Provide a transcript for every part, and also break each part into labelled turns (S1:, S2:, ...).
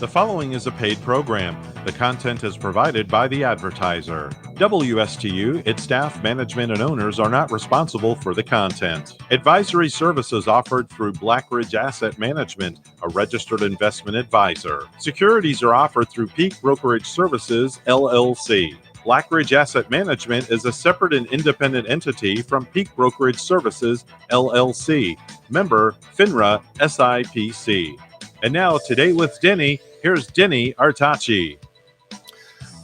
S1: The following is a paid program. The content is provided by the advertiser. WSTU, its staff, management, and owners are not responsible for the content. Advisory services offered through Blackridge Asset Management, a registered investment advisor. Securities are offered through Peak Brokerage Services, LLC. Blackridge Asset Management is a separate and independent entity from Peak Brokerage Services, LLC. Member, FINRA, SIPC. And now, Today with Denny, here's Denny Artachi.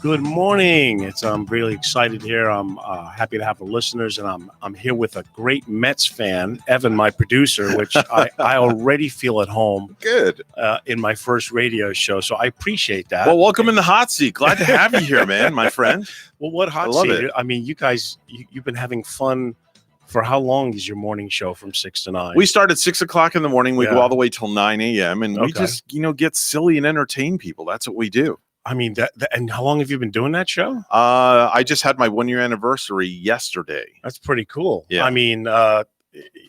S2: Good morning. I'm really excited here. I'm happy to have the listeners, and I'm here with a great Mets fan, Evan, my producer, which I already feel at home.
S3: Good.
S2: In my first radio show, so I appreciate that.
S3: Well, welcome in the hot seat. Glad to have you here, man, my friend.
S2: Well, what hot seat? I mean, you guys, you've been having fun. For how long is your morning show from 6 to 9?
S3: We start at 6 o'clock in the morning. We go all the way till 9 a.m. And we just, get silly and entertain people. That's what we do.
S2: I mean, and how long have you been doing that show?
S3: I just had my 1-year anniversary yesterday.
S2: That's pretty cool.
S3: Yeah.
S2: I mean,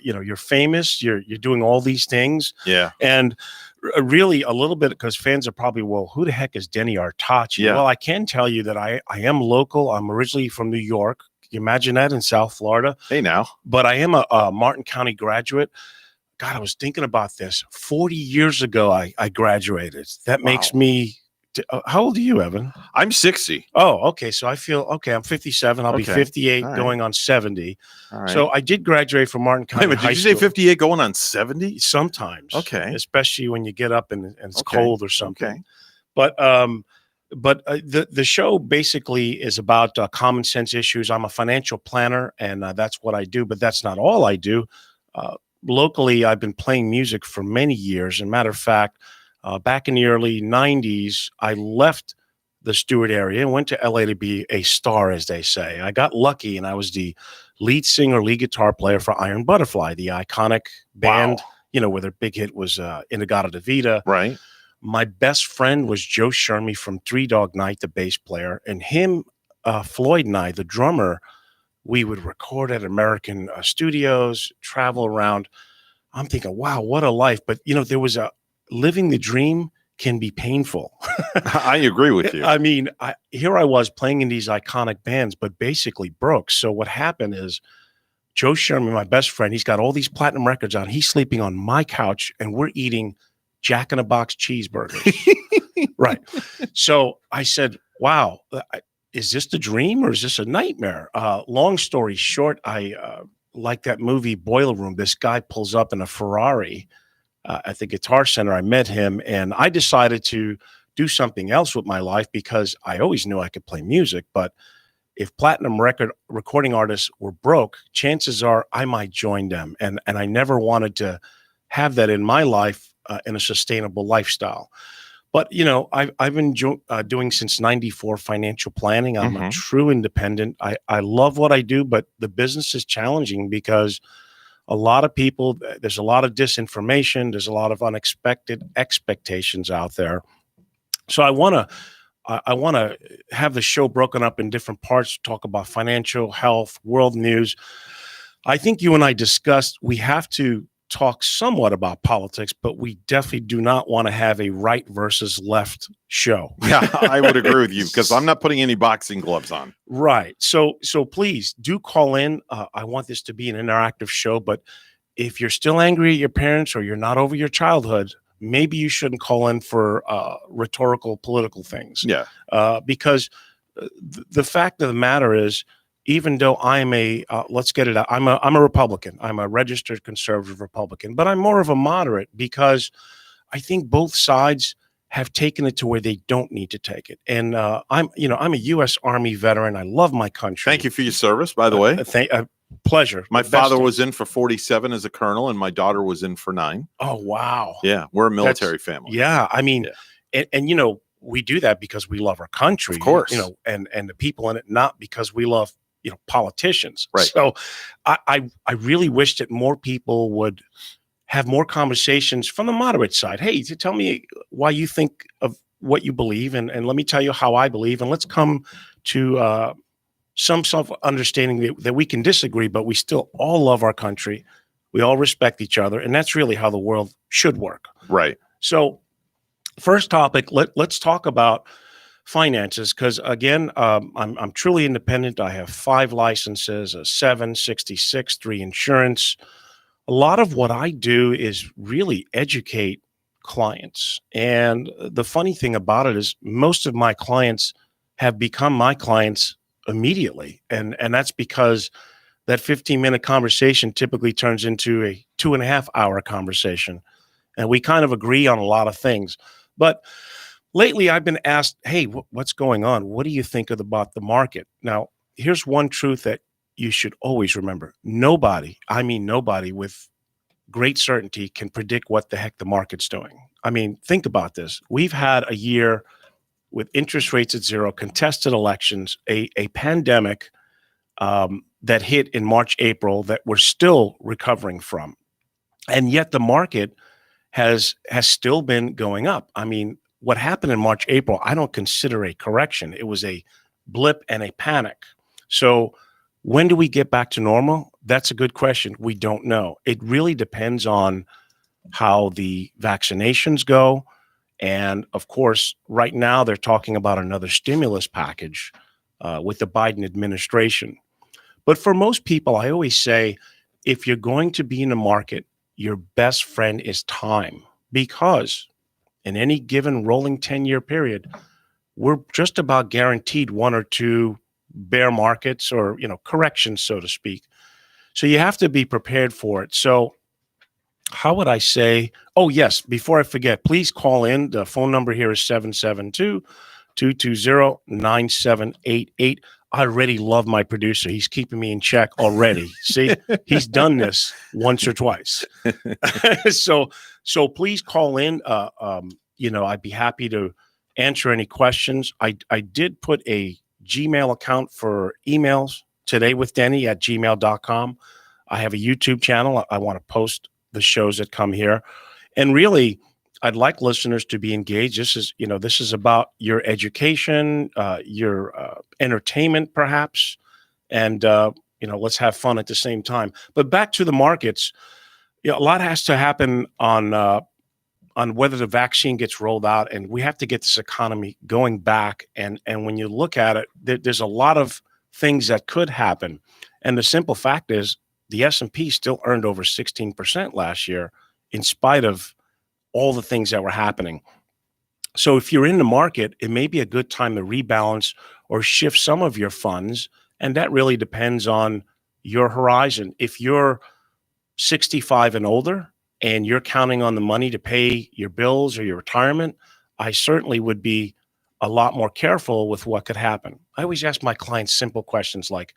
S2: you're famous. You're doing all these things.
S3: Yeah.
S2: And really a little bit, because fans are probably, well, who the heck is Denny Artachi?
S3: Yeah.
S2: Well, I can tell you that I am local. I'm originally from New York. You imagine that, in South Florida.
S3: Hey, now.
S2: But I am a Martin County graduate. God, I was thinking about this. 40 years ago, I graduated. That makes me. How old are you, Evan?
S3: I'm 60.
S2: Oh, okay. So I feel okay. I'm 57. I'll be 58, going on 70.
S3: All right.
S2: So I did graduate from Martin County.
S3: Wait, did you say 58 going on 70?
S2: Sometimes.
S3: Okay.
S2: Especially when you get up and it's cold or something.
S3: Okay.
S2: But the show basically is about common sense issues. I'm a financial planner, and that's what I do. But that's not all I do. Locally, I've been playing music for many years. As a matter of fact, back in the early 90s, I left the Stewart area and went to LA to be a star, as they say. I got lucky, and I was the lead singer, lead guitar player for Iron Butterfly, the iconic band, where their big hit was In-A-Gadda-Da-Vida.
S3: Right.
S2: My best friend was Joe Shermy from Three Dog Night, the bass player, and him, Floyd and I, the drummer, we would record at American studios, travel around. I'm thinking, wow, what a life. But, there was living the dream can be painful.
S3: I agree with you.
S2: I mean, here I was playing in these iconic bands, but basically broke. So what happened is Joe Sherman, my best friend, he's got all these platinum records on. He's sleeping on my couch, and we're eating Jack in a Box cheeseburgers. Right. So I said, wow, is this the dream or is this a nightmare? Long story short, I like that movie Boiler Room. This guy pulls up in a Ferrari at the Guitar Center. I met him, and I decided to do something else with my life, because I always knew I could play music. But if platinum recording artists were broke, chances are I might join them. And I never wanted to have that in my life in a sustainable lifestyle. But, I've been doing since 94 financial planning. I'm a true independent. I love what I do, but the business is challenging because a lot of people, there's a lot of disinformation. There's a lot of unexpected expectations out there. So I want to have the show broken up in different parts, talk about financial, health, world news. I think you and I discussed we have to talk somewhat about politics, but we definitely do not want to have a right versus left show.
S3: Yeah, I would agree with you, because I'm not putting any boxing gloves on.
S2: Right. So please do call in. I want this to be an interactive show, but if you're still angry at your parents or you're not over your childhood, maybe you shouldn't call in for rhetorical political things.
S3: Yeah.
S2: Because the fact of the matter is, even though I'm let's get it out, I'm a Republican. I'm a registered conservative Republican, but I'm more of a moderate, because I think both sides have taken it to where they don't need to take it. And I'm a U.S. Army veteran. I love my country.
S3: Thank you for your service, by the way.
S2: Pleasure.
S3: My father was in for 47 as a colonel, and my daughter was in for 9.
S2: Oh, wow.
S3: Yeah, we're a military family.
S2: Yeah, I mean, and we do that because we love our country,
S3: of course.
S2: And the people in it, not because we love politicians.
S3: Right.
S2: So I really wish that more people would have more conversations from the moderate side. Hey, tell me why you think of what you believe, and let me tell you how I believe, and let's come to some understanding that we can disagree, but we still all love our country. We all respect each other, and that's really how the world should work.
S3: Right.
S2: So First topic, let's talk about finances, because again, I'm truly independent. I have 5 licenses, a 766, 3 insurance. A lot of what I do is really educate clients. And the funny thing about it is most of my clients have become my clients immediately. And that's because that 15-minute conversation typically turns into a 2.5-hour conversation. And we kind of agree on a lot of things. But lately I've been asked, hey, what's going on? What do you think about the market? Now, here's one truth that you should always remember. Nobody, I mean nobody with great certainty can predict what the heck the market's doing. I mean, think about this. We've had a year with interest rates at zero, contested elections, a pandemic that hit in March, April that we're still recovering from. And yet the market has still been going up. I mean, what happened in March, April, I don't consider a correction. It was a blip and a panic. So when do we get back to normal? That's a good question. We don't know. It really depends on how the vaccinations go. And of course, right now they're talking about another stimulus package with the Biden administration. But for most people, I always say, if you're going to be in the market, your best friend is time, because in any given rolling 10-year period, we're just about guaranteed 1 or 2 bear markets or, corrections, so to speak. So you have to be prepared for it. So how would I say, oh, yes, before I forget, please call in. The phone number here is 772-220-9788. I already love my producer. He's keeping me in check already. See, he's done this once or twice. So please call in. I'd be happy to answer any questions. I did put a Gmail account for emails, todaywithdenny@gmail.com. I have a YouTube channel. I want to post the shows that come here. And really, I'd like listeners to be engaged. This is about your education, your entertainment, perhaps, and let's have fun at the same time. But back to the markets, a lot has to happen on whether the vaccine gets rolled out, and we have to get this economy going back. And when you look at it, there's a lot of things that could happen. And the simple fact is, the S&P still earned over 16% last year, in spite of all the things that were happening. So if you're in the market, it may be a good time to rebalance or shift some of your funds. And that really depends on your horizon. If you're 65 and older and you're counting on the money to pay your bills or your retirement, I certainly would be a lot more careful with what could happen. I always ask my clients simple questions like,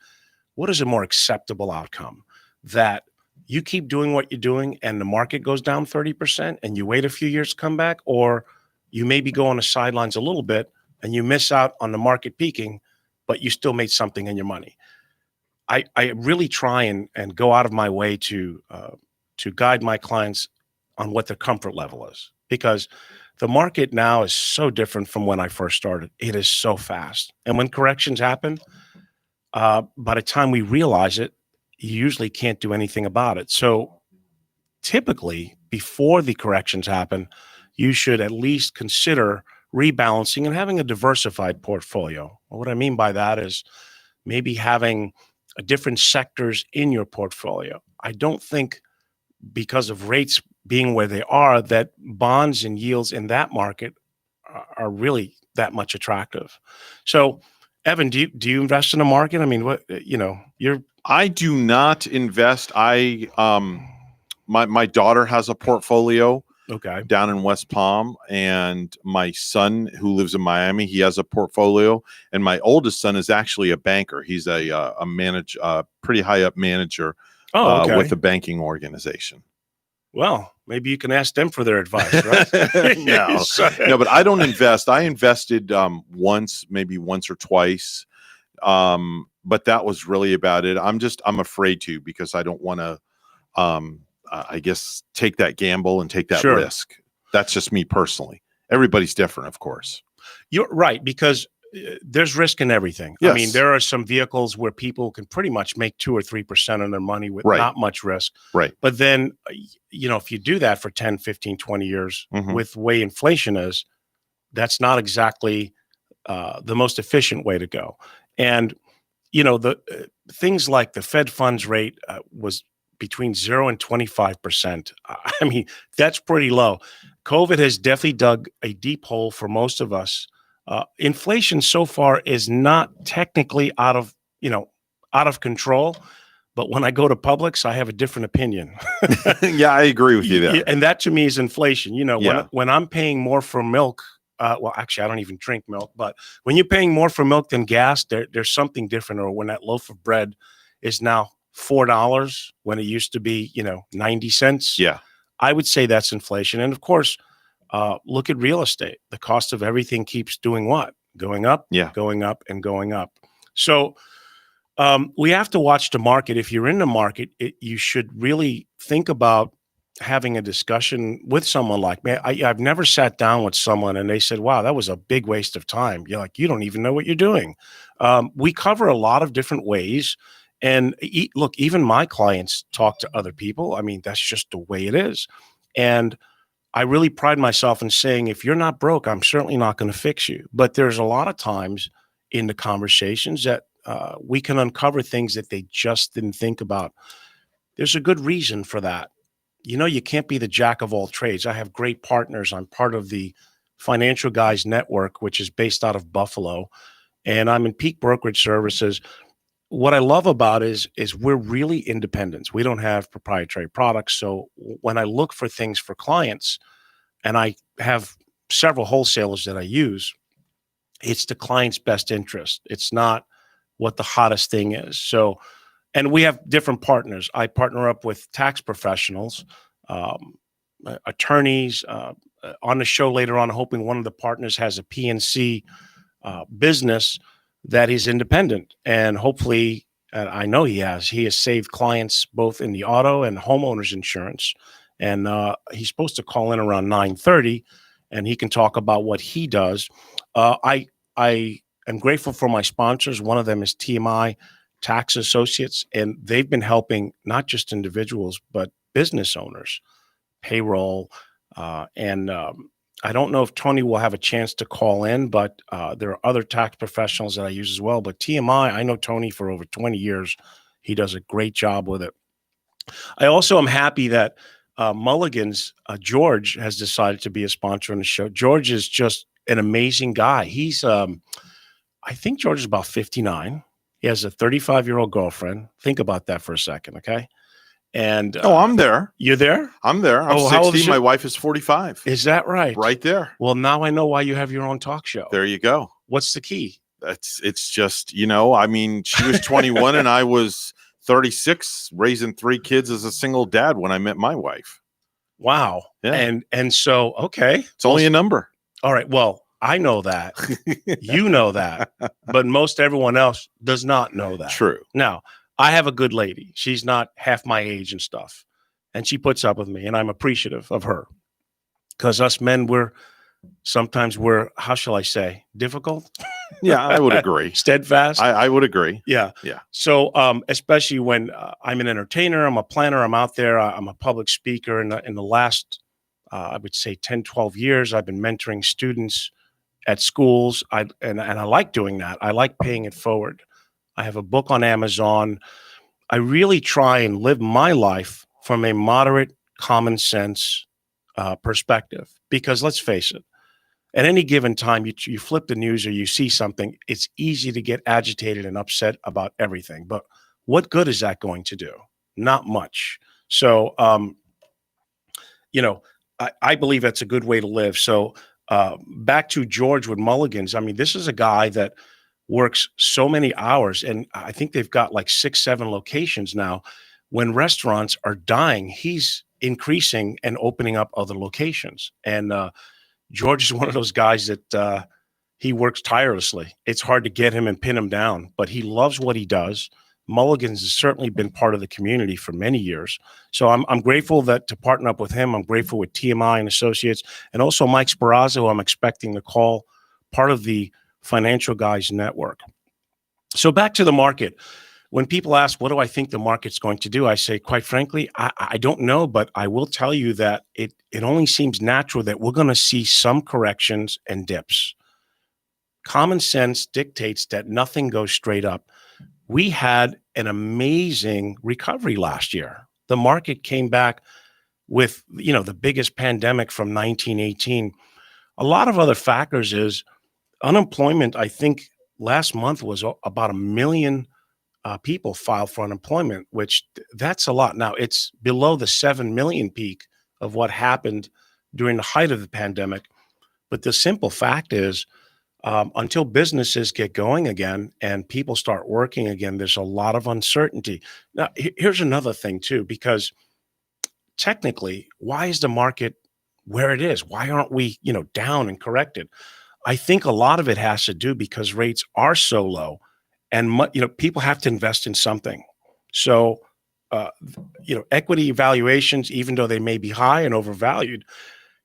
S2: what is a more acceptable outcome? That you keep doing what you're doing and the market goes down 30% and you wait a few years to come back, or you maybe go on the sidelines a little bit and you miss out on the market peaking, but you still made something in your money. I really try and go out of my way to guide my clients on what their comfort level is, because the market now is so different from when I first started. It is so fast. And when corrections happen, by the time we realize it, you usually can't do anything about it. So typically, before the corrections happen, you should at least consider rebalancing and having a diversified portfolio. What I mean by that is maybe having different sectors in your portfolio. I don't think, because of rates being where they are, that bonds and yields in that market are really that much attractive. So, Evan, do you invest in the market? I mean,
S3: I do not invest. My daughter has a portfolio down in West Palm, and my son, who lives in Miami, he has a portfolio, and my oldest son is actually a banker. He's a pretty high up manager with a banking organization.
S2: Well, maybe you can ask them for their advice, right?
S3: No, but I don't invest. I invested maybe once or twice. But that was really about it. I'm afraid to, because I don't want to, I guess, take that gamble and take that risk. That's just me personally. Everybody's different, of course.
S2: You're right, because there's risk in everything.
S3: Yes.
S2: I mean, there are some vehicles where people can pretty much make 2 or 3% on their money with
S3: Right.
S2: not much risk.
S3: Right.
S2: But then, if you do that for 10, 15, 20 years with the way inflation is, that's not exactly the most efficient way to go. And, the things like the Fed funds rate was between 0 and 25%. I mean, that's pretty low. COVID has definitely dug a deep hole for most of us. Inflation so far is not technically out of control. But when I go to Publix, I have a different opinion.
S3: Yeah, I agree with you there.
S2: And that to me is inflation.
S3: Yeah.
S2: When I'm paying more for milk, well, actually, I don't even drink milk, but when you're paying more for milk than gas, there's something different. Or when that loaf of bread is now $4 when it used to be, 90 cents.
S3: Yeah.
S2: I would say that's inflation. And of course, look at real estate. The cost of everything keeps doing what? Going up,
S3: Yeah.
S2: going up, and going up. So we have to watch the market. If you're in the market, you should really think about having a discussion with someone like me. I've never sat down with someone and they said, wow, that was a big waste of time. You're like, you don't even know what you're doing. We cover a lot of different ways. And look, even my clients talk to other people. I mean, that's just the way it is. And I really pride myself in saying, if you're not broke, I'm certainly not going to fix you. But there's a lot of times in the conversations that we can uncover things that they just didn't think about. There's a good reason for that. You can't be the jack of all trades. I have great partners. I'm part of the Financial Guys Network, which is based out of Buffalo, and I'm in Peak Brokerage Services. What I love about is we're really independent. We don't have proprietary products. So when I look for things for clients, and I have several wholesalers that I use, it's the client's best interest. It's not what the hottest thing is. So, and we have different partners. I partner up with tax professionals, attorneys. On the show later on, hoping one of the partners has a PNC business that is independent. And hopefully, I know he has saved clients both in the auto and homeowners insurance. And he's supposed to call in around 9:30, and he can talk about what he does. I am grateful for my sponsors. One of them is TMI Tax Associates, and they've been helping not just individuals, but business owners, payroll. And I don't know if Tony will have a chance to call in, but there are other tax professionals that I use as well. But TMI, I know Tony for over 20 years. He does a great job with it. I also am happy that Mulligan's George has decided to be a sponsor on the show. George is just an amazing guy. He's, I think George is about 59. He has a 35-year-old girlfriend. Think about that for a second, okay? And
S3: I'm there.
S2: You're there?
S3: I'm there. I'm 60. My wife is 45.
S2: Is that right?
S3: Right there.
S2: Well, now I know why you have your own talk show.
S3: There you go.
S2: What's the key?
S3: It's just, I mean, she was 21 and I was 36, raising 3 kids as a single dad when I met my wife.
S2: Wow.
S3: Yeah.
S2: And so, okay.
S3: It's only a number.
S2: All right. Well, I know that. You know that. But most everyone else does not know that.
S3: True.
S2: Now, I have a good lady. She's not half my age and stuff. And she puts up with me, and I'm appreciative of her. Because us men, sometimes we're, how shall I say, difficult?
S3: Yeah, I would agree.
S2: Steadfast.
S3: I would agree.
S2: Yeah.
S3: Yeah.
S2: So, especially when I'm an entertainer, I'm a planner, I'm out there, I'm a public speaker. In the last, I would say 10, 12 years, I've been mentoring students at schools. And I like doing that. I like paying it forward. I have a book on Amazon. I really try and live my life from a moderate, common sense perspective. Because let's face it, at any given time, you flip the news or you see something, it's easy to get agitated and upset about everything. But what good is that going to do? Not much. So, I believe that's a good way to live. So back to George with Mulligan's. I mean, this is a guy that works so many hours, and I think they've got like 6, 7 locations now. When restaurants are dying, he's increasing and opening up other locations. And George is one of those guys that he works tirelessly. It's hard to get him and pin him down, but he loves what he does. Mulligan's has certainly been part of the community for many years. So I'm grateful to partner up with him. I'm grateful with TMI and Associates, and also Mike Sparazzo, I'm expecting to call, part of the Financial Guys Network. So back to the market. When people ask, what do I think the market's going to do? I say, quite frankly, I don't know, but I will tell you that it only seems natural that we're going to see some corrections and dips. Common sense dictates that nothing goes straight up. We had an amazing recovery last year. The market came back with, the biggest pandemic from 1918. A lot of other factors is unemployment. I think last month was about 1 million people filed for unemployment, which that's a lot. Now it's below the 7 million peak of what happened during the height of the pandemic. But the simple fact is, until businesses get going again and people start working again, there's a lot of uncertainty. Now, here's another thing too, because technically, why is the market where it is? Why aren't we, down and corrected? I think a lot of it has to do because rates are so low, and people have to invest in something. So, equity valuations, even though they may be high and overvalued,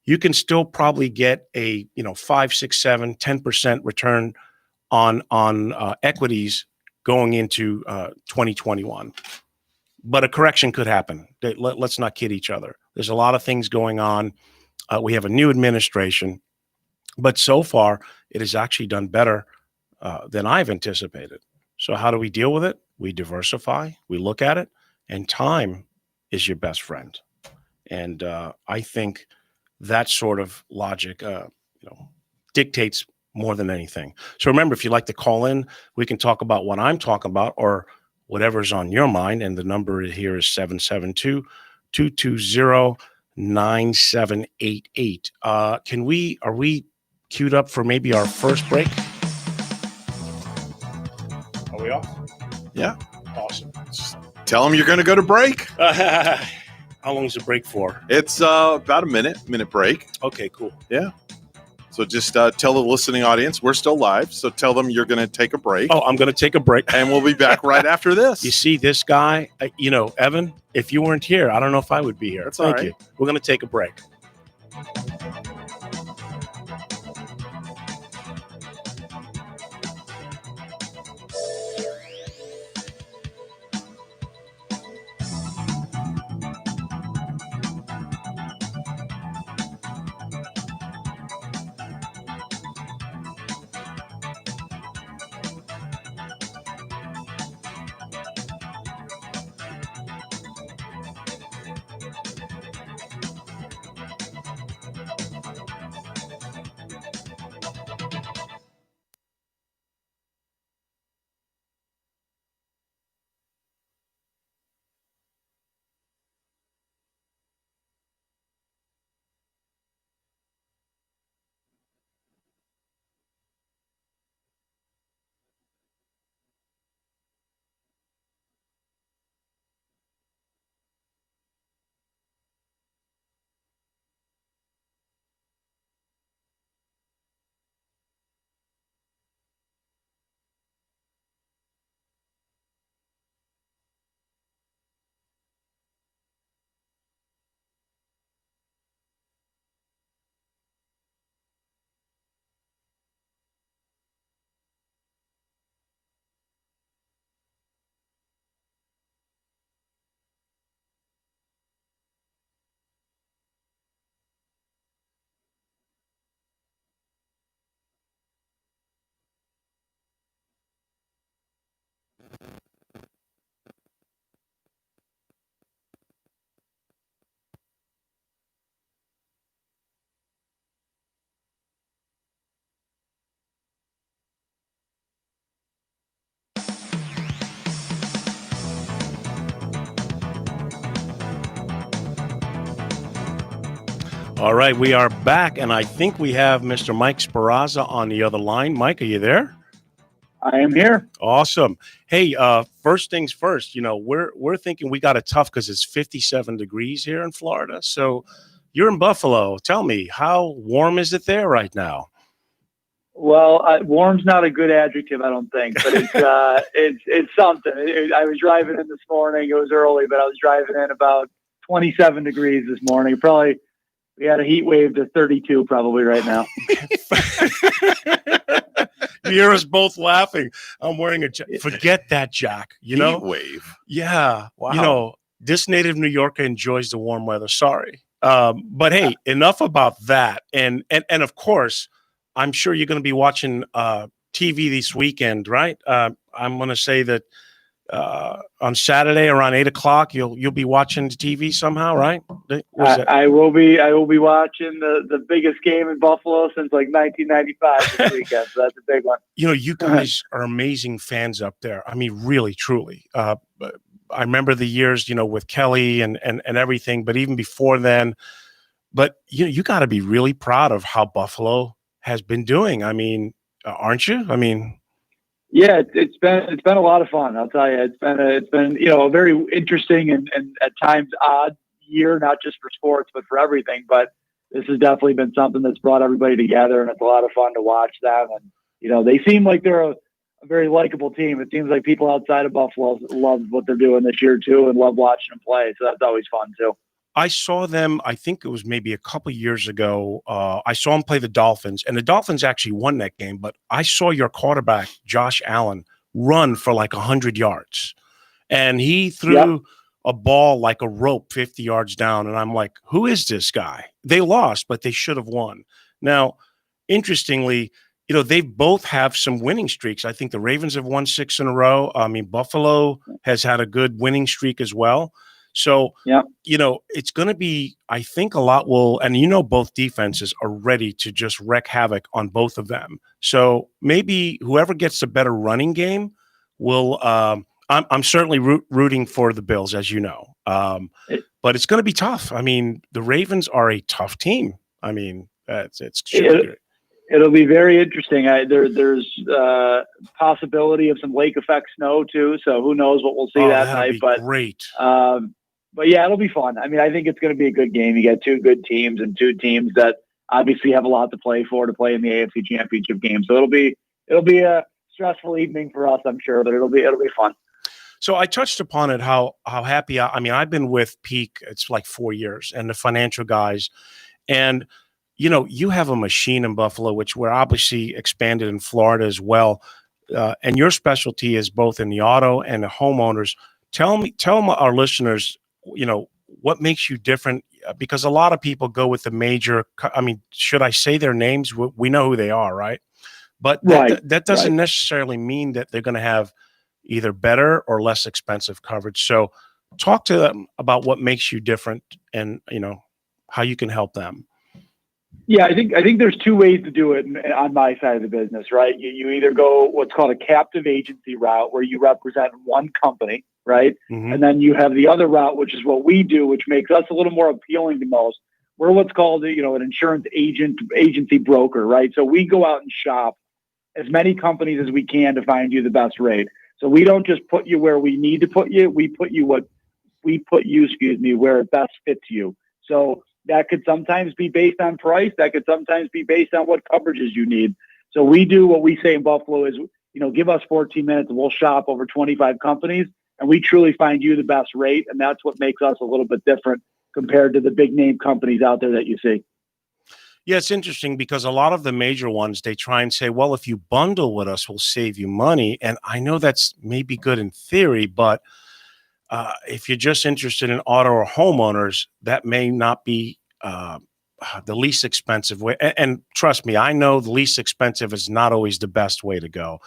S2: you can still probably get a 5, 6, 7, 10% return on equities going into 2021. But a correction could happen. Let's not kid each other. There's a lot of things going on. We have a new administration, but so far it has actually done better than I've anticipated. So how do we deal with it? We diversify, we look at it, and time is your best friend. And I think that sort of logic, dictates more than anything. So remember, if you'd like to call in, we can talk about what I'm talking about or whatever's on your mind. And the number here is 772-220-9788. Are we queued up for maybe our first break? Are we off?
S3: Yeah.
S2: Awesome.
S3: Tell them you're going to go to break.
S2: How long is the break for?
S3: It's about a minute break.
S2: Okay, cool.
S3: Yeah. So just tell the listening audience we're still live. So tell them you're going to take a break.
S2: Oh, I'm going to take a break.
S3: And we'll be back right after this.
S2: You see this guy, Evan, if you weren't here, I don't know if I would be here.
S3: That's
S2: Thank
S3: all right.
S2: you. We're going to take a break. All right, we are back, and I think we have Mr. Mike Sparazza on the other line. Mike, are you there?
S4: I am here.
S2: Awesome. Hey, first things first, we're thinking we got it tough because it's 57 degrees here in Florida. So you're in Buffalo. Tell me, how warm is it there right now?
S4: Well, warm's not a good adjective, I don't think, but it's something. I was driving in this morning. It was early, but I was driving in about 27 degrees this morning. Probably We had a heat wave to 32 probably right now.
S2: You hear us both laughing. I'm wearing forget that, Jack. You know?
S3: Heat wave.
S2: Yeah.
S3: Wow.
S2: You know, this native New Yorker enjoys the warm weather. Sorry. But hey, enough about that. And of course, I'm sure you're going to be watching TV this weekend, right? I'm going to say that on Saturday around 8:00, you'll be watching the TV somehow, right?
S4: I will be watching the biggest game in Buffalo since like 1995 this weekend. So that's a big one.
S2: You know, you guys are amazing fans up there. I mean, really, truly. I remember the years, you know, with Kelly and everything, but even before then. But you got to be really proud of how Buffalo has been doing. I mean, aren't you? I mean.
S4: Yeah, it's been a lot of fun. I'll tell you, it's been a very interesting and at times odd year, not just for sports but for everything. But this has definitely been something that's brought everybody together, and it's a lot of fun to watch them. And they seem like they're a very likable team. It seems like people outside of Buffalo love what they're doing this year too, and love watching them play. So that's always fun too.
S2: I saw them, I think it was maybe a couple years ago. I saw them play the Dolphins, and the Dolphins actually won that game. But I saw your quarterback, Josh Allen, run for like 100 yards. And he threw a ball like a rope 50 yards down. And I'm like, who is this guy? They lost, but they should have won. Now, interestingly, they both have some winning streaks. I think the Ravens have won 6 in a row. I mean, Buffalo has had a good winning streak as well. So, it's going to be, I think a lot will, and both defenses are ready to just wreak havoc on both of them. So maybe whoever gets the better running game will, I'm certainly rooting for the Bills, as you know. But it's going to be tough. I mean, the Ravens are a tough team. I mean, it's great.
S4: It'll be very interesting. There's possibility of some lake effect snow too. So who knows what we'll see that night? But
S2: great.
S4: But yeah, it'll be fun. I mean, I think it's going to be a good game. You got 2 good teams and 2 teams that obviously have a lot to play in the AFC Championship game. So it'll be a stressful evening for us, I'm sure, but it'll be fun.
S2: So I touched upon it how happy I mean, I've been with Peak, it's like 4 years, and the financial guys, and you have a machine in Buffalo, which we're obviously expanded in Florida as well, and your specialty is both in the auto and the homeowners. Tell our listeners, what makes you different? Because a lot of people go with the major. I mean, should I say their names? We know who they are, right? But that doesn't necessarily mean that they're going to have either better or less expensive coverage. So talk to them about what makes you different and, how you can help them.
S4: Yeah, I think there's 2 ways to do it on my side of the business, right? You either go what's called a captive agency route where you represent one company, right? Mm-hmm. And then you have the other route, which is what we do, which makes us a little more appealing to most. We're what's called, an insurance agency broker, right? So we go out and shop as many companies as we can to find you the best rate. So we don't just put you where we need to put you. We put you where it best fits you. So that could sometimes be based on price. That could sometimes be based on what coverages you need. So we do what we say in Buffalo is, give us 14 minutes and we'll shop over 25 companies and we truly find you the best rate. And that's what makes us a little bit different compared to the big name companies out there that you see.
S2: Yeah, it's interesting because a lot of the major ones, they try and say, well, if you bundle with us, we'll save you money. And I know that's maybe good in theory, but if you're just interested in auto or homeowners, that may not be the least expensive way. And trust me, I know the least expensive is not always the best way to go.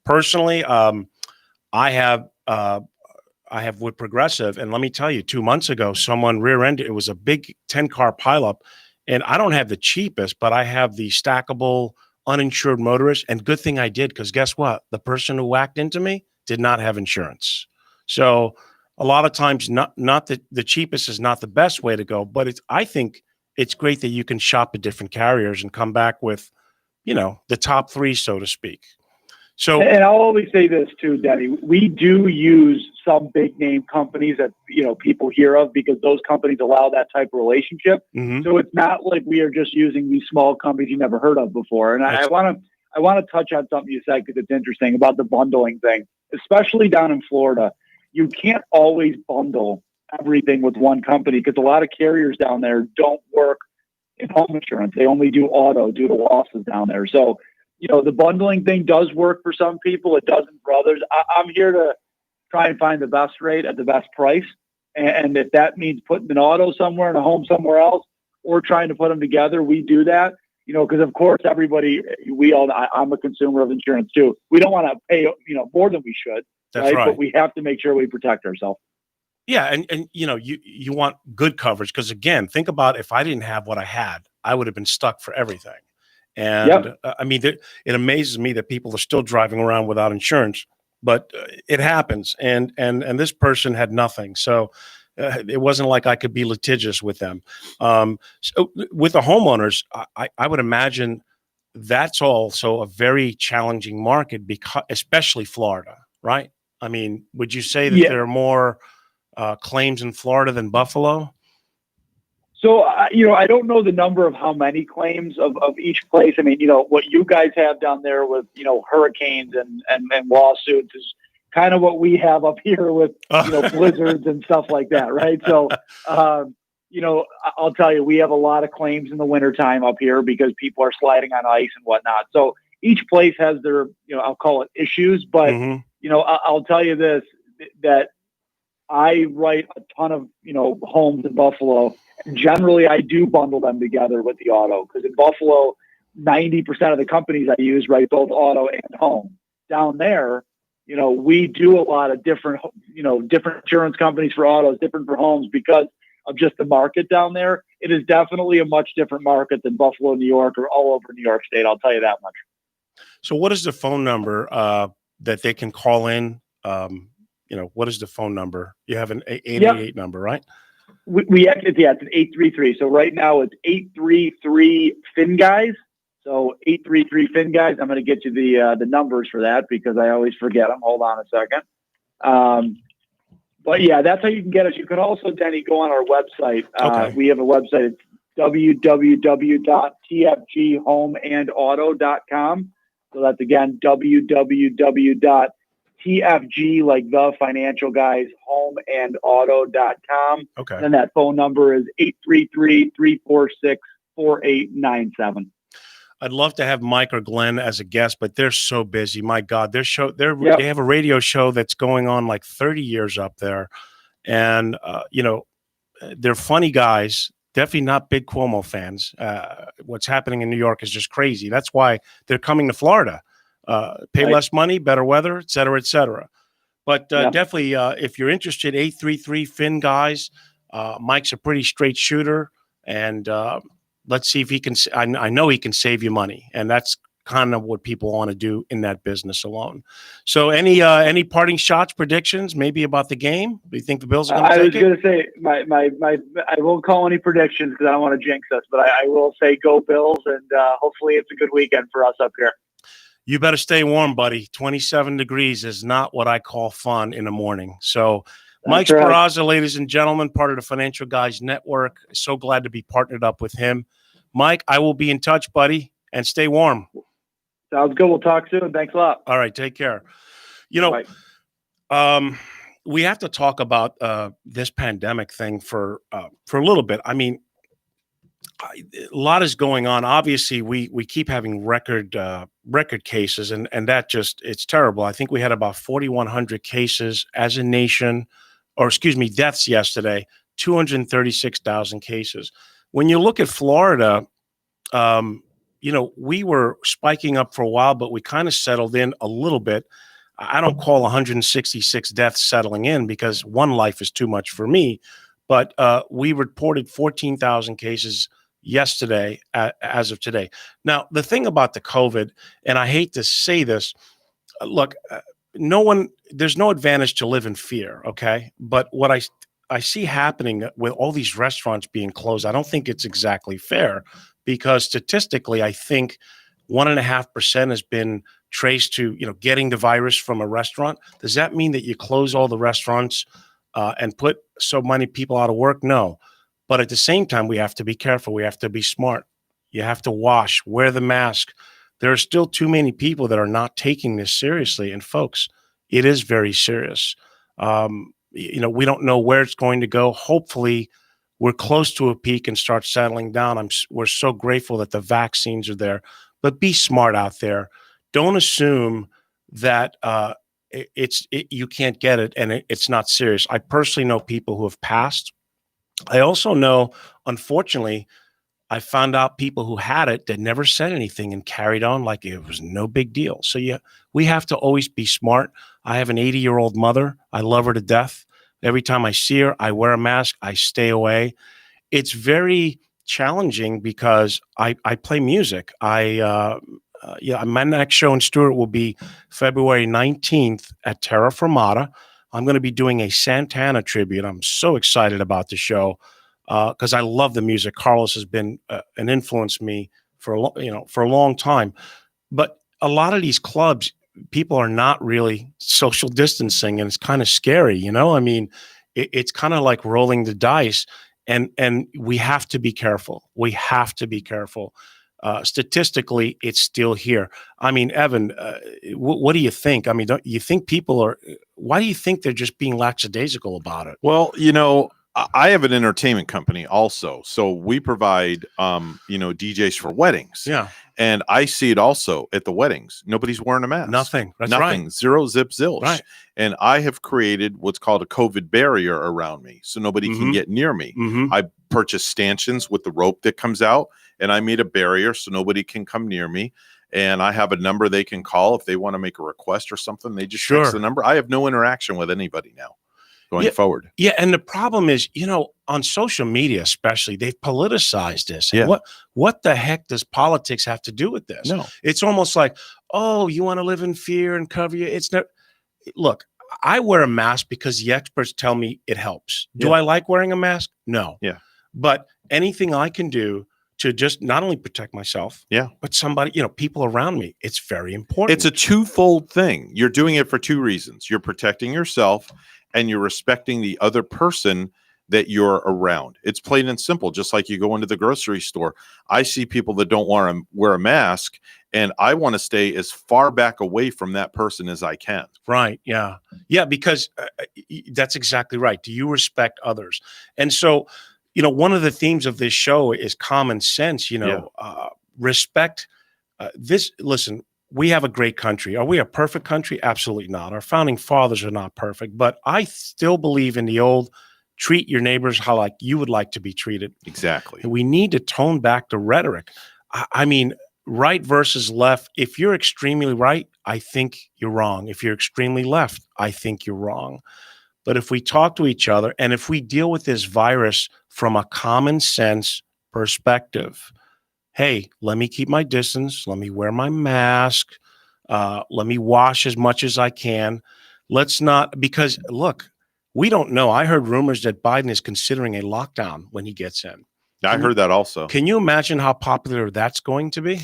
S2: Personally, I have with Progressive, and let me tell you, 2 months ago, someone rear-ended. It was a big 10-car pileup, and I don't have the cheapest, but I have the stackable uninsured motorist. And good thing I did, because guess what? The person who whacked into me did not have insurance. So a lot of times, not that the cheapest is not the best way to go, but I think it's great that you can shop at different carriers and come back with, the top 3, so to speak. So,
S4: and I'll always say this too, Denny. We do use some big name companies that people hear of because those companies allow that type of relationship. Mm-hmm. So it's not like we are just using these small companies you never heard of before. And I want to touch on something you said because it's interesting about the bundling thing, especially down in Florida. You can't always bundle everything with one company because a lot of carriers down there don't work in home insurance. They only do auto due to losses down there. So, the bundling thing does work for some people. It doesn't for others. I'm here to try and find the best rate at the best price. And if that means putting an auto somewhere and a home somewhere else, or trying to put them together, we do that. Because of course I'm a consumer of insurance too. We don't want to pay, more than we should.
S2: That's right.
S4: But we have to make sure we protect ourselves.
S2: Yeah. And you want good coverage. Cause again, think about if I didn't have what I had, I would have been stuck for everything. And I mean, it amazes me that people are still driving around without insurance, but it happens. And this person had nothing. So it wasn't like I could be litigious with them. So with the homeowners, I would imagine that's also a very challenging market, because especially Florida, right? I mean, would you say that there are more claims in Florida than Buffalo?
S4: So, I don't know the number of how many claims of each place. I mean, what you guys have down there with, hurricanes and lawsuits is kind of what we have up here with, blizzards and stuff like that. Right. So, I'll tell you, we have a lot of claims in the wintertime up here because people are sliding on ice and whatnot. So each place has their, I'll call it issues, but, I'll tell you this, that I write a ton of, homes in Buffalo. Generally, I do bundle them together with the auto, because in Buffalo, 90% of the companies I use write both auto and home. Down there, we do a lot of different, different insurance companies for autos, different for homes, because of just the market down there. It is definitely a much different market than Buffalo, New York, or all over New York State. I'll tell you that much.
S2: So what is the phone number that they can call in? What is the phone number? You have an 888 number, right?
S4: It's an 833. So right now it's 833 Fin Guys. So 833 Fin Guys. I'm going to get you the numbers for that because I always forget them. Hold on a second. But yeah, that's how you can get us. You can also, Denny, go on our website.
S2: Okay.
S4: We have a website. It's www.tfghomeandauto.com. So that's again www.tfg, like the financial guys, homeandauto.com.
S2: Okay.
S4: And that phone number is 833-346-4897.
S2: I'd love to have Mike or Glenn as a guest, but they're so busy. My God, they have a radio show that's going on like 30 years up there. And, they're funny guys, definitely not big Cuomo fans. What's happening in New York is just crazy. That's why they're coming to Florida. Pay less money, better weather, et cetera, et cetera. But definitely, if you're interested, 833 Fin Guys. Mike's a pretty straight shooter, and let's see if he can. I know he can save you money, and that's kind of what people want to do in that business alone. So, any parting shots, predictions, maybe about the game? Do you think the Bills are going to take it?
S4: I was going to say I won't call any predictions because I don't want to jinx us, but I will say go Bills, and hopefully it's a good weekend for us up here.
S2: You better stay warm, buddy. 27 degrees is not what I call fun in the morning. So Mike Speraza, ladies and gentlemen, part of the Financial Guys Network. So glad to be partnered up with him. Mike, I will be in touch, buddy, and stay warm.
S4: Sounds good. We'll talk soon. Thanks a lot.
S2: All right. Take care. We have to talk about this pandemic thing for a little bit. I mean, a lot is going on. Obviously, we keep having record cases, and that it's terrible. I think we had about 4,100 cases as a nation, deaths yesterday, 236,000 cases. When you look at Florida, we were spiking up for a while, but we kind of settled in a little bit. I don't call 166 deaths settling in because one life is too much for me, but we reported 14,000 cases yesterday as of today. Now, the thing about the COVID, and I hate to say this, look, there's no advantage to live in fear, okay? But what I see happening with all these restaurants being closed, I don't think it's exactly fair because statistically, I think 1.5% has been traced to, getting the virus from a restaurant. Does that mean that you close all the restaurants and put so many people out of work? No. But at the same time, we have to be careful. We have to be smart. You have to wash, wear the mask. There are still too many people that are not taking this seriously. And folks, it is very serious. We don't know where it's going to go. Hopefully, we're close to a peak and start settling down. We're so grateful that the vaccines are there, but be smart out there. Don't assume that you can't get it and it's not serious. I personally know people who have passed. I also know, unfortunately, I found out people who had it that never said anything and carried on like it was no big deal. So yeah, we have to always be smart. I have an 80-year-old mother. I love her to death. Every time I see her, I wear a mask. I stay away. It's very challenging because I play music. My next show in Stewart will be February 19th at Terra Firmata. I'm going to be doing a Santana tribute. I'm so excited about the show because I love the music. Carlos has been an influence me for a long time. But a lot of these clubs, people are not really social distancing, and it's kind of scary. I mean, it's kind of like rolling the dice, and we have to be careful. We have to be careful. Statistically, it's still here. I mean, Evan, what do you think? I mean, don't you think why do you think they're just being lackadaisical about it?
S3: Well, I have an entertainment company also. So we provide, DJs for weddings.
S2: Yeah.
S3: And I see it also at the weddings. Nobody's wearing a mask.
S2: Nothing. That's
S3: Nothing.
S2: Right.
S3: Zero zip zilch.
S2: Right.
S3: And I have created what's called a COVID barrier around me. So nobody can get near me.
S2: Mm-hmm.
S3: I purchased stanchions with the rope that comes out, and I made a barrier so nobody can come near me. And I have a number they can call if they want to make a request or something. They just text the number. I have no interaction with anybody now going forward.
S2: Yeah. And the problem is, on social media, especially, they've politicized this.
S3: Yeah.
S2: What the heck does politics have to do with this?
S3: No.
S2: It's almost like, oh, you want to live in fear and cover you. It's not. Look, I wear a mask because the experts tell me it helps. Do I like wearing a mask? No.
S3: Yeah.
S2: But anything I can do to just not only protect myself, but somebody, people around me, it's very important.
S3: It's a twofold thing. You're doing it for two reasons. You're protecting yourself and you're respecting the other person that you're around. It's plain and simple. Just like you go into the grocery store. I see people that don't want to wear a mask, and I want to stay as far back away from that person as I can.
S2: Right. Yeah. Yeah. Because that's exactly right. Do you respect others? And so, one of the themes of this show is common sense, respect. Listen, we have a great country. Are we a perfect country? Absolutely not. Our founding fathers are not perfect, but I still believe in the old treat your neighbors how like you would like to be treated.
S3: Exactly.
S2: And we need to tone back the rhetoric. I mean, right versus left. If you're extremely right, I think you're wrong. If you're extremely left, I think you're wrong. But if we talk to each other and if we deal with this virus from a common sense perspective, hey, let me keep my distance. Let me wear my mask. Let me wash as much as I can. Let's not, because look, we don't know. I heard rumors that Biden is considering a lockdown when he gets in.
S3: I heard that also.
S2: Can you imagine how popular that's going to be?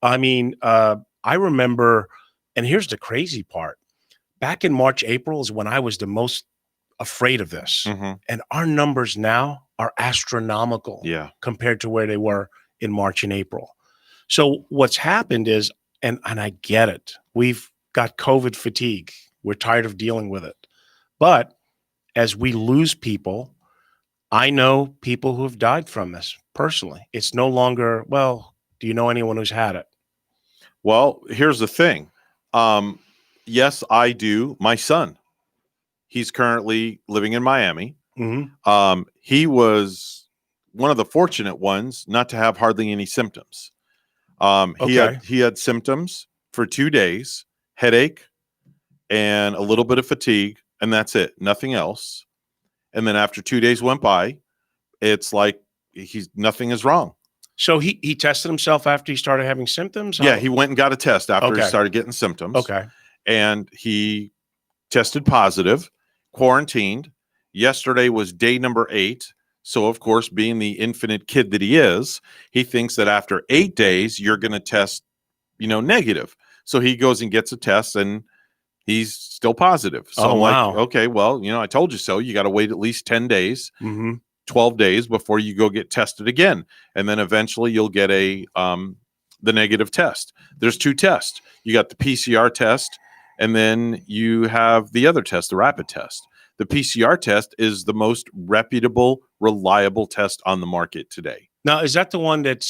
S2: I mean, I remember, and here's the crazy part. Back in March, April is when I was the most afraid of this.
S3: Mm-hmm.
S2: And our numbers now are astronomical compared to where they were in March and April. So what's happened is, and I get it, we've got COVID fatigue. We're tired of dealing with it. But as we lose people, I know people who have died from this personally. It's no longer, well, do you know anyone who's had it?
S3: Well, here's the thing. Yes, I do. My son, he's currently living in Miami.
S2: Mm-hmm.
S3: He was one of the fortunate ones not to have hardly any symptoms. He had symptoms for 2 days, headache and a little bit of fatigue, and that's it. Nothing else. And then after 2 days went by, it's like nothing is wrong.
S2: So he tested himself after he started having symptoms?
S3: Yeah, he went and got a test after he started getting symptoms.
S2: Okay.
S3: And he tested positive, quarantined. Yesterday was day number 8. So, of course, being the infinite kid that he is, he thinks that after 8 days, you're going to test, negative. So he goes and gets a test and he's still positive. So I'm like, okay, well, I told you so. You got to wait at least 10 days, 12 days before you go get tested again. And then eventually you'll get the negative test. There's 2 tests. You got the PCR test, and then you have the other test, the rapid test. The PCR test is the most reputable reliable test on the market today.
S2: Now, is that the one that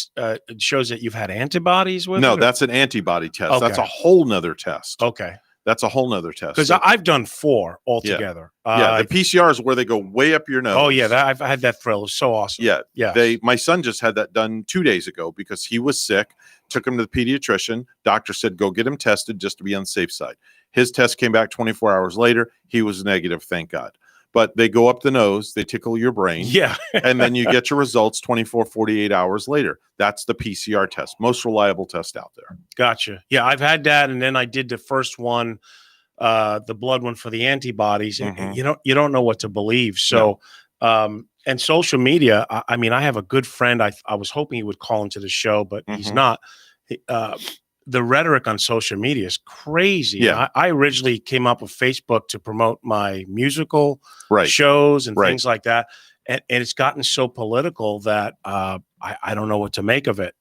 S2: shows that you've had antibodies with?
S3: No,
S2: it,
S3: that's an antibody test.
S2: Okay.
S3: That's a whole nother test.
S2: Okay.
S3: That's a whole nother test.
S2: Because I've done 4 altogether.
S3: Yeah, the PCR is where they go way up your nose.
S2: Oh, yeah. I've had that thrill. It was so awesome.
S3: Yeah. My son just had that done 2 days ago because he was sick. Took him to the pediatrician. Doctor said, go get him tested just to be on the safe side. His test came back 24 hours later. He was negative, thank God. But they go up the nose, they tickle your brain.
S2: Yeah.
S3: And then you get your results 24, 48 hours later. That's the PCR test. Most reliable test out there.
S2: Gotcha. Yeah, I've had that. And then I did the first one, the blood one for the antibodies. And you don't know what to believe. So, and social media, I mean, I have a good friend. I was hoping he would call into the show, but he's not. The rhetoric on social media is crazy.
S3: Yeah.
S2: I originally came up with Facebook to promote my musical shows and things like that. And it's gotten so political that I don't know what to make of it.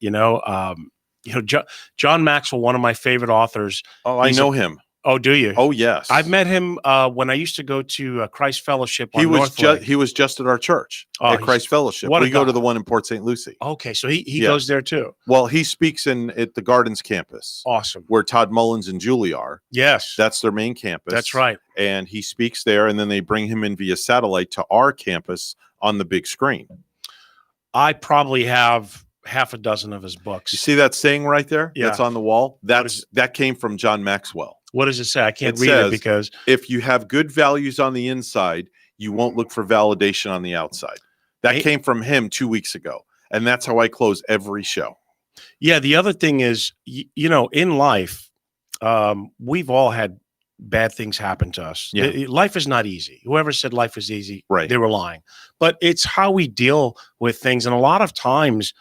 S2: John Maxwell, one of my favorite authors.
S3: Oh, I know him.
S2: Oh, do you?
S3: Oh, yes.
S2: I've met him when I used to go to Christ Fellowship.
S3: He was just at our church at Christ Fellowship. We go to the one in Port St. Lucie.
S2: Okay, so he goes there too.
S3: Well, he speaks at the Gardens campus.
S2: Awesome.
S3: Where Todd Mullins and Julie are.
S2: Yes.
S3: That's their main campus.
S2: That's right.
S3: And he speaks there, and then they bring him in via satellite to our campus on the big screen.
S2: I probably have half a dozen of his books.
S3: You see that saying right there?
S2: Yeah.
S3: That's on the wall? That came from John Maxwell.
S2: What does it say? I can't read it because
S3: if you have good values on the inside, you won't look for validation on the outside. That came from him 2 weeks ago. And that's how I close every show.
S2: Yeah. The other thing is, in life, we've all had bad things happen to us.
S3: Yeah.
S2: Life is not easy. Whoever said life is easy,
S3: right,
S2: they were lying. But it's how we deal with things. And a lot of times,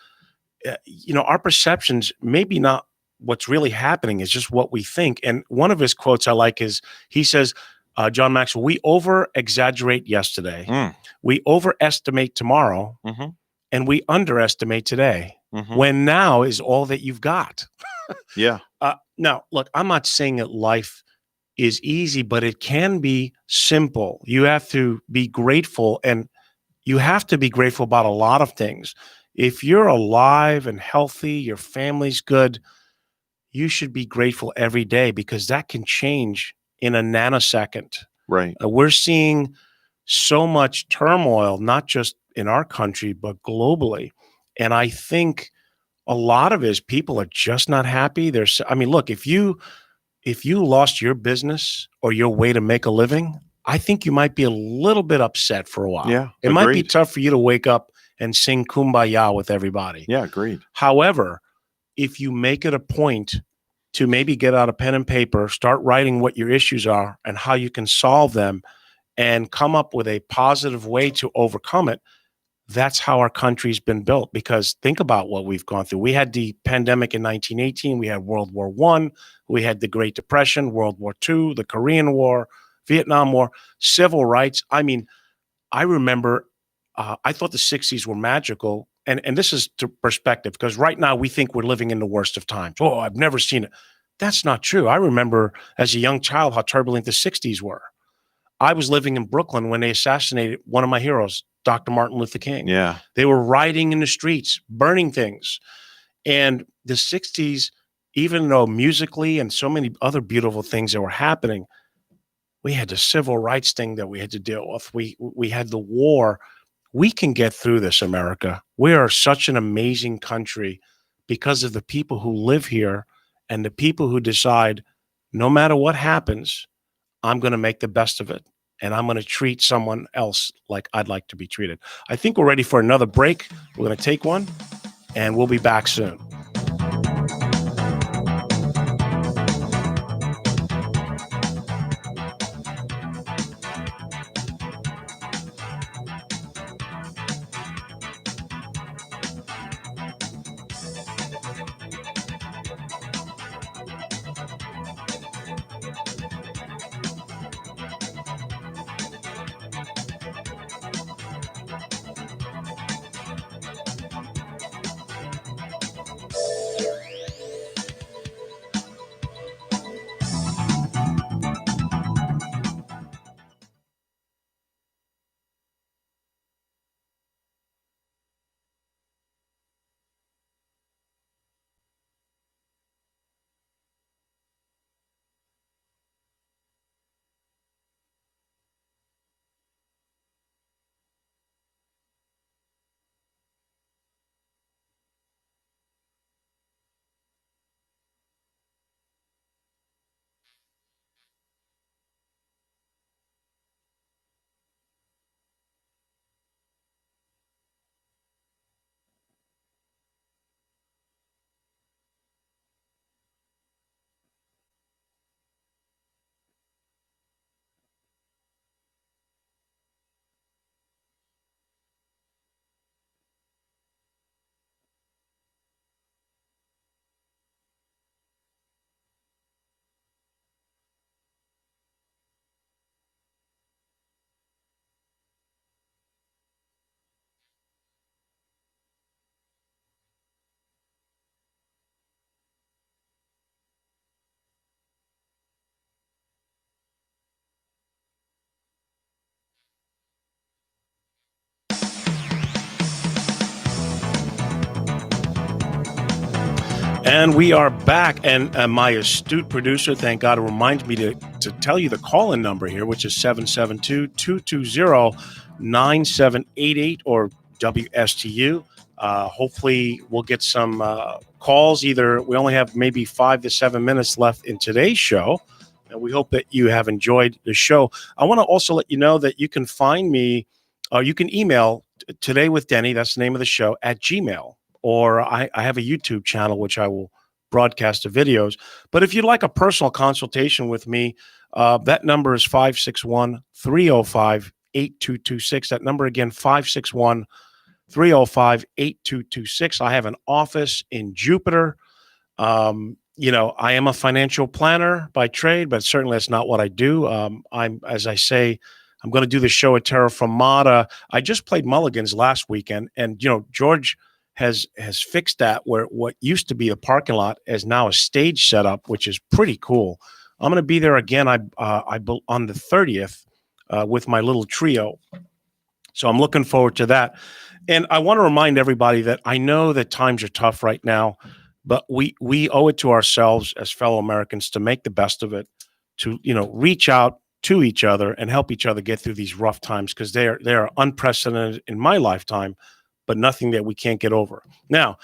S2: our perceptions maybe not what's really happening, is just what we think. And one of his quotes I like is, he says, John Maxwell, we over exaggerate yesterday, we overestimate tomorrow, and we underestimate today, when now is all that you've got.
S3: Yeah.
S2: Now, look, I'm not saying that life is easy, but it can be simple. You have to be grateful, and you have to be grateful about a lot of things. If you're alive and healthy, your family's good, you should be grateful every day, because that can change in a nanosecond.
S3: Right.
S2: We're seeing so much turmoil, not just in our country, but globally. And I think a lot of it is people are just not happy. Look, if you lost your business or your way to make a living, I think you might be a little bit upset for a while.
S3: Yeah.
S2: It might be tough for you to wake up and sing Kumbaya with everybody.
S3: Yeah, agreed.
S2: However, if you make it a point to maybe get out a pen and paper, start writing what your issues are and how you can solve them, and come up with a positive way to overcome it, that's how our country's been built. Because think about what we've gone through. We had the pandemic in 1918. We had World War I. We had the Great Depression, World War II, the Korean War, Vietnam War, civil rights. I mean, I remember I thought the 60s were magical. And this is to perspective, because right now we think we're living in the worst of times. Oh, I've never seen it. That's not true. I remember as a young child how turbulent the 60s were. I was living in Brooklyn when they assassinated one of my heroes, Dr. Martin Luther King.
S3: Yeah.
S2: They were rioting in the streets, burning things. And the 60s, even though musically and so many other beautiful things that were happening, we had the civil rights thing that we had to deal with. We had the war. We can get through this, America. We are such an amazing country because of the people who live here and the people who decide, no matter what happens, I'm going to make the best of it. And I'm going to treat someone else like I'd like to be treated. I think we're ready for another break. We're going to take one, and we'll be back soon. And we are back, and my astute producer, thank God, reminds me to tell you the call-in number here, which is 772-220-9788 or WSTU. Hopefully, we'll get some calls. Either we only have maybe 5 to 7 minutes left in today's show, and we hope that you have enjoyed the show. I want to also let you know that you can find me, you can email Today with Denny, that's the name of the show, at Gmail. Or I have a YouTube channel, which I will broadcast the videos. But if you'd like a personal consultation with me, that number is 561-305-8226. That number again, 561-305-8226. I have an office in Jupiter. I am a financial planner by trade, but certainly that's not what I do. As I say, I'm going to do the show at Terra Firmata. I just played Mulligan's last weekend, and George has fixed that, where what used to be a parking lot is now a stage setup, which is pretty cool. I'm going to be there again. On the 30th with my little trio, so I'm looking forward to that. And I want to remind everybody that I know that times are tough right now, but we owe it to ourselves as fellow Americans to make the best of it, to reach out to each other and help each other get through these rough times, because they are unprecedented in my lifetime, but nothing that we can't get over. Now,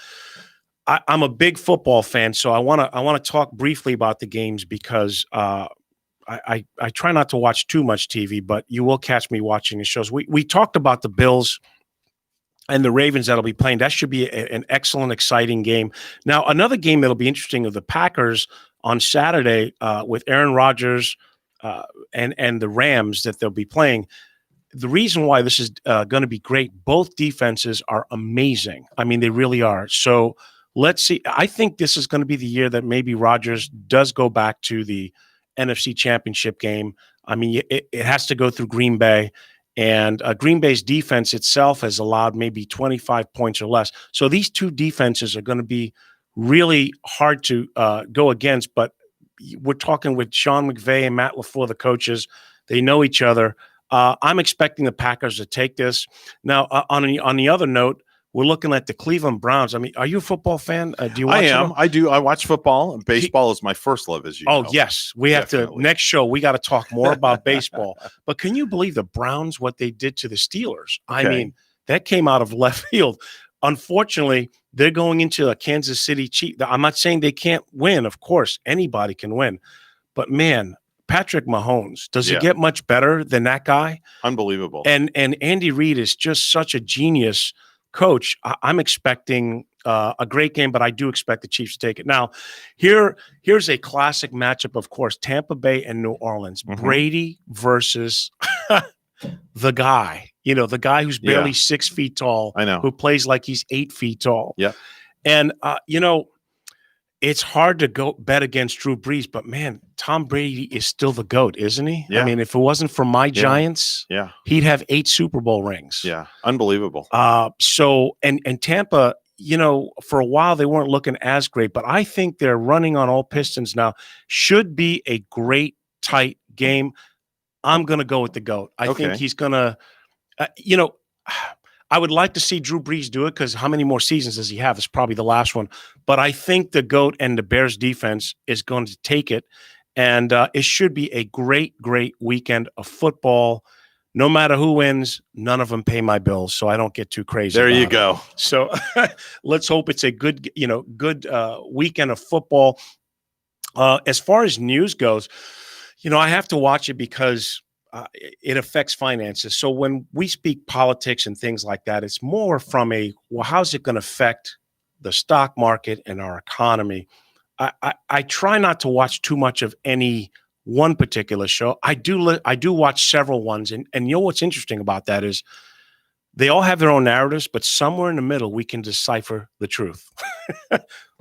S2: I'm a big football fan, so I want to talk briefly about the games, because I try not to watch too much TV, but you will catch me watching the shows. We talked about the Bills and the Ravens that'll be playing. That should be an excellent, exciting game. Now, another game that'll be interesting of the Packers on Saturday with Aaron Rodgers and the Rams that they'll be playing. The reason why this is going to be great, both defenses are amazing. I mean, they really are. So let's see. I think this is going to be the year that maybe Rodgers does go back to the NFC Championship game. I mean, it has to go through Green Bay, and Green Bay's defense itself has allowed maybe 25 points or less. So these two defenses are going to be really hard to go against. But we're talking with Sean McVay and Matt LaFleur, the coaches. They know each other. I'm expecting the Packers to take this. Now, on the other note, we're looking at the Cleveland Browns. I mean, are you a football fan? Do you watch
S3: I am. I do. I watch football. Baseball is my first love, as you know.
S2: Oh, yes. We have
S3: Definitely.
S2: to, next show, we got to talk more about baseball. But can you believe the Browns, what they did to the Steelers? I mean, that came out of left field. Unfortunately, they're going into a Kansas City Chiefs. I'm not saying they can't win. Of course, anybody can win. But, man, Patrick Mahomes, does it get much better than that guy?
S3: Unbelievable.
S2: And Andy Reid is just such a genius coach. I'm expecting a great game, but I do expect the Chiefs to take it. Now, here's a classic matchup, of course, Tampa Bay and New Orleans. Mm-hmm. Brady versus the guy, the guy who's barely 6 feet tall.
S3: I know.
S2: Who plays like he's 8 feet tall.
S3: Yeah.
S2: And, it's hard to go bet against Drew Brees, but man, Tom Brady is still the GOAT, isn't he?
S3: Yeah.
S2: I mean, if it wasn't for my Giants, he'd have 8 Super Bowl rings.
S3: Yeah, unbelievable.
S2: So Tampa, for a while they weren't looking as great, but I think they're running on all pistons now. Should be a great tight game. I'm going to go with the GOAT. I think he's going to, I would like to see Drew Brees do it, because how many more seasons does he have? It's probably the last one. But I think the GOAT and the Bears defense is going to take it. And it should be a great, great weekend of football. No matter who wins, none of them pay my bills, so I don't get too crazy.
S3: There you go.
S2: So let's hope it's a good weekend of football. As far as news goes, I have to watch it because it affects finances. So when we speak politics and things like that, it's more from how's it going to affect the stock market and our economy? I try not to watch too much of any one particular show. I do watch several ones, and what's interesting about that is they all have their own narratives, but somewhere in the middle we can decipher the truth.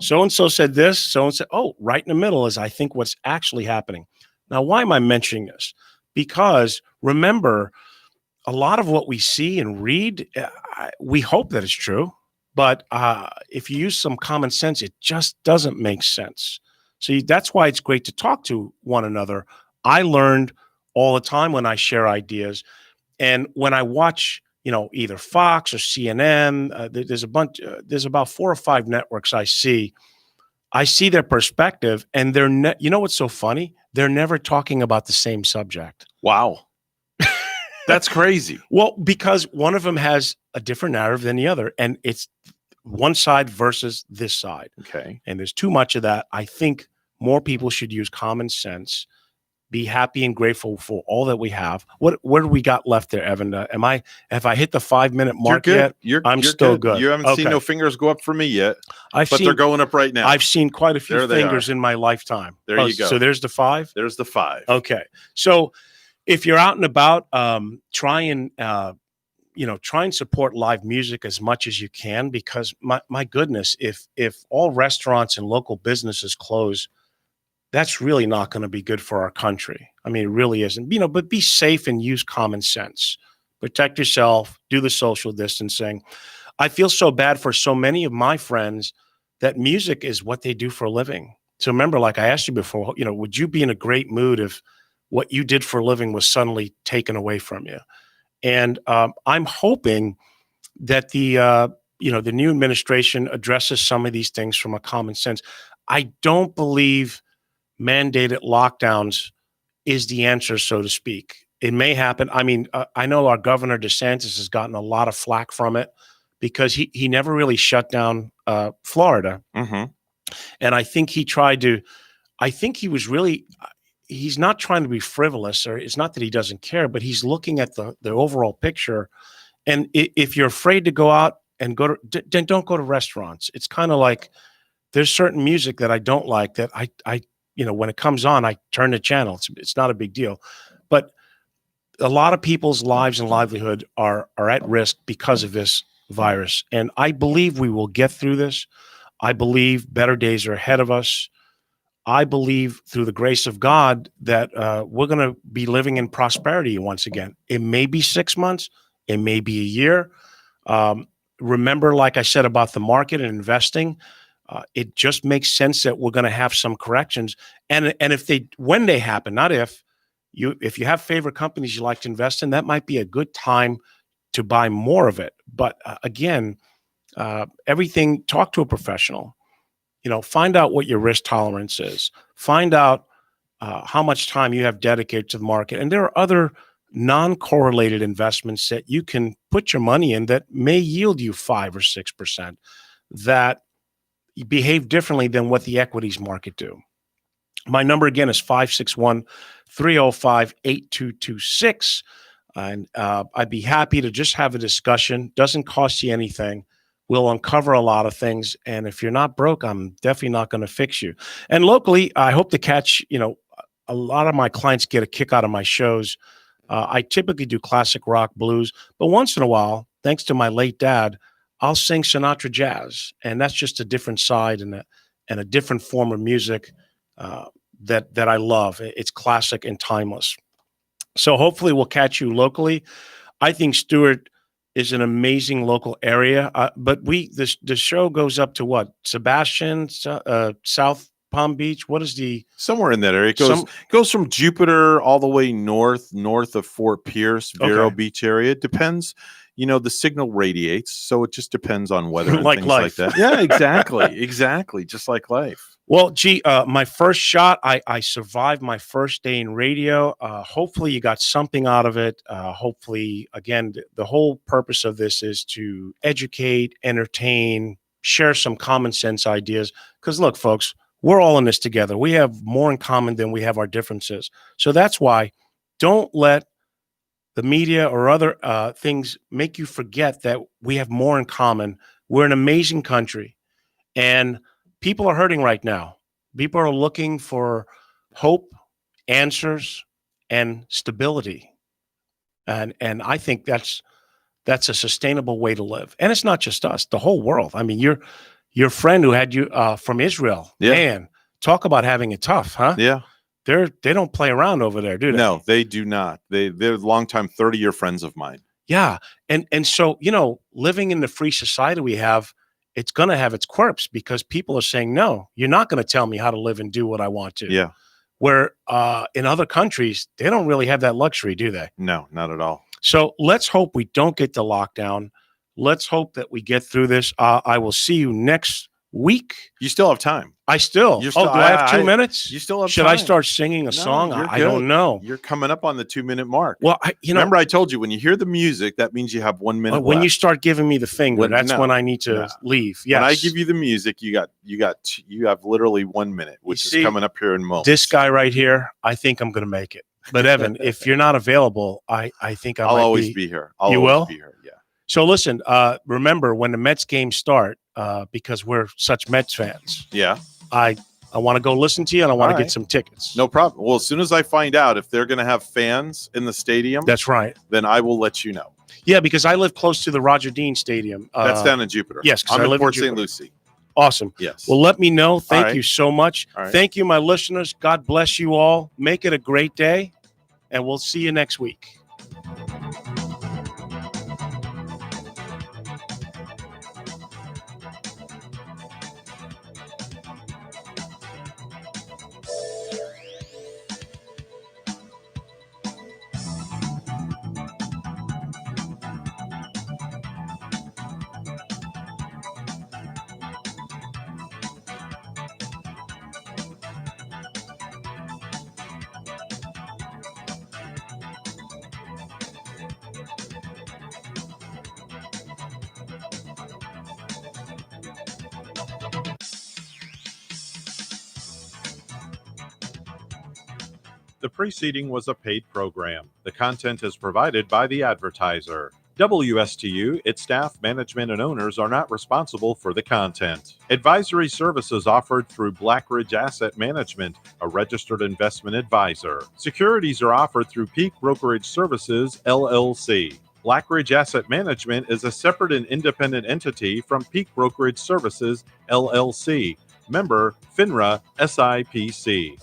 S2: So and so said this, so and so. Oh, right in the middle is I think what's actually happening. Now, why am I mentioning this? Because remember, a lot of what we see and read, we hope that it's true. But if you use some common sense, it just doesn't make sense. So that's why it's great to talk to one another. I learned all the time when I share ideas. And when I watch, either Fox or CNN, there's about 4 or 5 networks I see. I see their perspective, and you know what's so funny? They're never talking about the same subject.
S3: Wow. That's crazy.
S2: Well, because one of them has a different narrative than the other, and it's one side versus this side.
S3: Okay.
S2: And there's too much of that. I think more people should use common sense, be happy and grateful for all that we have. What do we got left there, Evan? Have I hit the 5-minute mark yet?
S3: I'm still good. You haven't seen
S2: Okay.
S3: no fingers go up for me yet,
S2: but
S3: they're going up right now.
S2: I've seen quite a few fingers in my lifetime.
S3: There you go.
S2: So there's the 5.
S3: There's the 5.
S2: Okay. So if you're out and about, try and support live music as much as you can, because my goodness, if all restaurants and local businesses close, that's really not going to be good for our country. I mean, it really isn't. But be safe and use common sense. Protect yourself, do the social distancing. I feel so bad for so many of my friends that music is what they do for a living. So remember, like I asked you before, would you be in a great mood if what you did for a living was suddenly taken away from you? And I'm hoping that the new administration addresses some of these things from a common sense. I don't believe mandated lockdowns is the answer, so to speak. It may happen. I mean, I know our governor DeSantis has gotten a lot of flack from it because he never really shut down Florida.
S3: Mm-hmm.
S2: And I think he tried to, he's not trying to be frivolous, or it's not that he doesn't care, but he's looking at the overall picture. And if you're afraid to go out and then don't go to restaurants. It's kind of like there's certain music that I don't like that I when it comes on, I turn the channel. It's not a big deal. But a lot of people's lives and livelihood are at risk because of this virus. And I believe we will get through this. I believe better days are ahead of us. I believe through the grace of God that we're going to be living in prosperity once again. It may be 6 months. It may be a year. Remember, like I said about the market and investing, it just makes sense that we're going to have some corrections. And when they happen, not if you have favorite companies you like to invest in, that might be a good time to buy more of it. But again, talk to a professional. Find out what your risk tolerance is. Find out how much time you have dedicated to the market. And there are other non-correlated investments that you can put your money in that may yield you 5 or 6% that behave differently than what the equities market do. My number again is 561-305-8226. And I'd be happy to just have a discussion. Doesn't cost you anything. We'll uncover a lot of things. And if you're not broke, I'm definitely not going to fix you. And locally, I hope to catch, a lot of my clients get a kick out of my shows. I typically do classic rock, blues, but once in a while, thanks to my late dad, I'll sing Sinatra jazz. And that's just a different side and a different form of music that I love. It's classic and timeless. So hopefully we'll catch you locally. I think Stewart is an amazing local area, but the show goes up to what? Sebastian, South Palm Beach. What is somewhere
S3: in that area? It goes from Jupiter all the way north of Fort Pierce, Vero Beach area. It depends. The signal radiates, so it just depends on weather and
S2: like
S3: things
S2: life.
S3: like that. Yeah, exactly, just like life.
S2: Well, my first shot, I survived my first day in radio. Hopefully you got something out of it. Hopefully, again, the whole purpose of this is to educate, entertain, share some common sense ideas. Because look, folks, we're all in this together. We have more in common than we have our differences. So that's why don't let the media or other things make you forget that we have more in common. We're an amazing country, and people are hurting right now. People are looking for hope, answers, and stability. And I think that's a sustainable way to live. And it's not just us, the whole world. I mean, your friend who had you from Israel, man, talk about having it tough, huh?
S3: Yeah.
S2: They don't play around over there, do they?
S3: No, they do not. They're longtime 30-year friends of mine.
S2: Yeah. And so, living in the free society we have, it's going to have its quirks because people are saying, no, you're not going to tell me how to live and do what I want to.
S3: Yeah.
S2: Where in other countries, they don't really have that luxury, do they?
S3: No, not at all.
S2: So let's hope we don't get the lockdown. Let's hope that we get through this. I will see you next week.
S3: You still have time.
S2: I still.
S3: You're still
S2: do I have 2 minutes?
S3: You still have
S2: Should
S3: time.
S2: I start singing a song?
S3: you're
S2: I don't
S3: good.
S2: know.
S3: You're coming up on the 2-minute mark.
S2: Well,
S3: remember I told you when you hear the music, that means you have 1 minute
S2: when
S3: left.
S2: you start giving me the finger, that's when I need to leave. Yes.
S3: When I give you the music, you have literally 1 minute, which is coming up here in moments.
S2: This guy right here, I think I'm going to make it. But Evan, if you're not available, I think I'll
S3: always be here.
S2: You will
S3: be here. Yeah.
S2: So listen, remember when the Mets games start, because we're such Mets fans.
S3: Yeah.
S2: I want to go listen to you, and I want to get some tickets.
S3: No problem. Well, as soon as I find out if they're going to have fans in the stadium,
S2: that's right.
S3: Then I will let you know.
S2: Yeah, because I live close to the Roger Dean Stadium.
S3: That's down in Jupiter.
S2: Yes,
S3: I'm
S2: I
S3: in
S2: live
S3: Port
S2: in
S3: St. Lucie.
S2: Awesome.
S3: Yes.
S2: Well, let me know. Thank you so much. Thank you, my listeners. God bless you all. Make it a great day, and we'll see you next week.
S1: The preceding was a paid program. The content is provided by the advertiser. WSTU, its staff, management, and owners are not responsible for the content. Advisory services offered through Blackridge Asset Management, a registered investment advisor. Securities are offered through Peak Brokerage Services, LLC. Blackridge Asset Management is a separate and independent entity from Peak Brokerage Services, LLC. Member, FINRA, SIPC.